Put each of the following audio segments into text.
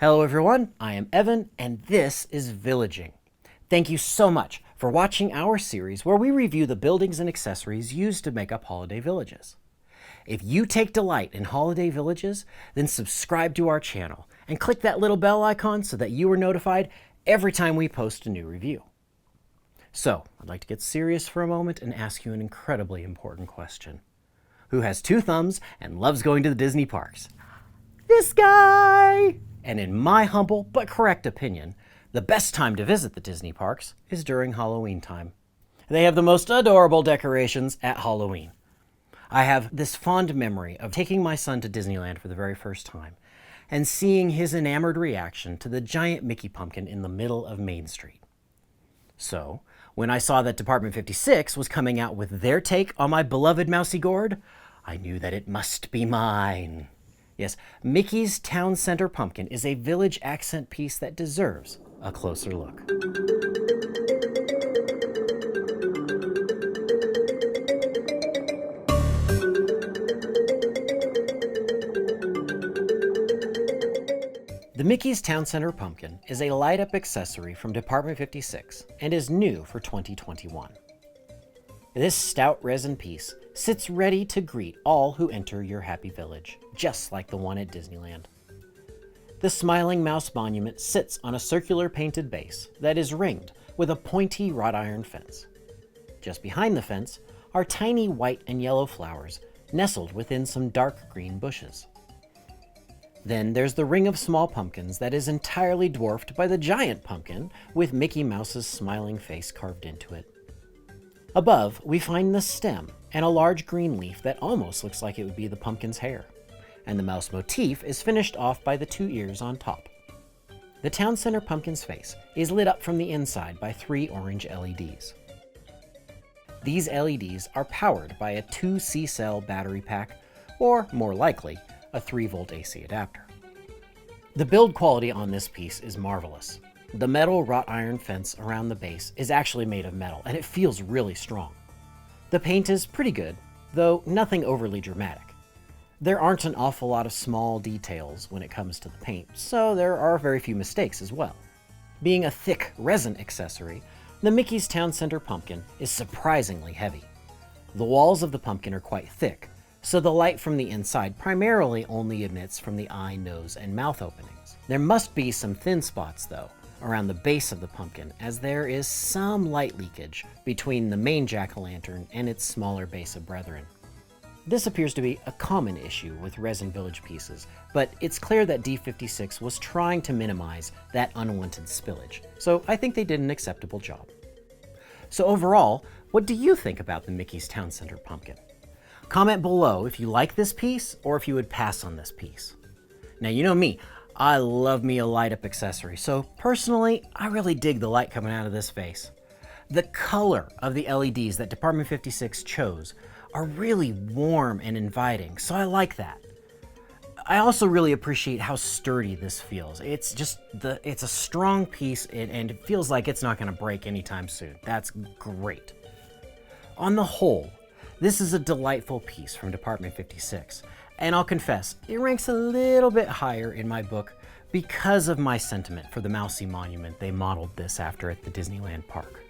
Hello everyone, I am Evan and this is Villaging. Thank you so much for watching our series where we review the buildings and accessories used to make up holiday villages. If you take delight in holiday villages, then subscribe to our channel and click that little bell icon so that you are notified every time we post a new review. So, I'd like to get serious for a moment and ask you an incredibly important question. Who has 2 thumbs and loves going to the Disney parks? This guy! And in my humble but correct opinion, the best time to visit the Disney parks is during Halloween time. They have the most adorable decorations at Halloween. I have this fond memory of taking my son to Disneyland for the very first time and seeing his enamored reaction to the giant Mickey pumpkin in the middle of Main Street. So, when I saw that Department 56 was coming out with their take on my beloved Mousy Gourd, I knew that it must be mine. Yes, Mickey's Town Center Pumpkin is a village accent piece that deserves a closer look. The Mickey's Town Center Pumpkin is a light-up accessory from Department 56 and is new for 2021. This stout resin piece sits ready to greet all who enter your happy village, just like the one at Disneyland. The Smiling Mouse Monument sits on a circular painted base that is ringed with a pointy wrought iron fence. Just behind the fence are tiny white and yellow flowers nestled within some dark green bushes. Then there's the ring of small pumpkins that is entirely dwarfed by the giant pumpkin with Mickey Mouse's smiling face carved into it. Above, we find the stem and a large green leaf that almost looks like it would be the pumpkin's hair, and the mouse motif is finished off by the 2 ears on top. The Town Center Pumpkin's face is lit up from the inside by 3 orange LEDs. These LEDs are powered by a 2 C-cell battery pack, or more likely, a 3-volt AC adapter. The build quality on this piece is marvelous. The metal wrought iron fence around the base is actually made of metal, and it feels really strong. The paint is pretty good, though nothing overly dramatic. There aren't an awful lot of small details when it comes to the paint, so there are very few mistakes as well. Being a thick resin accessory, the Mickey's Town Center Pumpkin is surprisingly heavy. The walls of the pumpkin are quite thick, so the light from the inside primarily only emits from the eye, nose, and mouth openings. There must be some thin spots, though, around the base of the pumpkin, as there is some light leakage between the main jack-o'-lantern and its smaller base of brethren. This appears to be a common issue with resin village pieces, but it's clear that D56 was trying to minimize that unwanted spillage, so I think they did an acceptable job. So overall, what do you think about the Mickey's Town Center Pumpkin? Comment below if you like this piece or if you would pass on this piece. Now, you know me, I love me a light-up accessory, so personally, I really dig the light coming out of this face. The color of the LEDs that Department 56 chose are really warm and inviting, so I like that. I also really appreciate how sturdy this feels. It's a strong piece and it feels like it's not going to break anytime soon. That's great. On the whole, this is a delightful piece from Department 56, and I'll confess, it ranks a little bit higher in my book because of my sentiment for the Mousy Monument they modeled this after at the Disneyland park.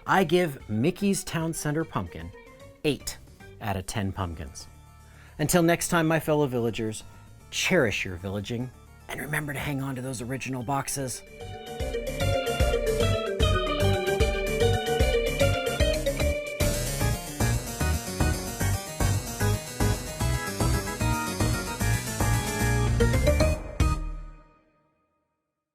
I give Mickey's Town Center Pumpkin 8 out of 10 pumpkins. Until next time, my fellow villagers, cherish your villaging, and remember to hang on to those original boxes.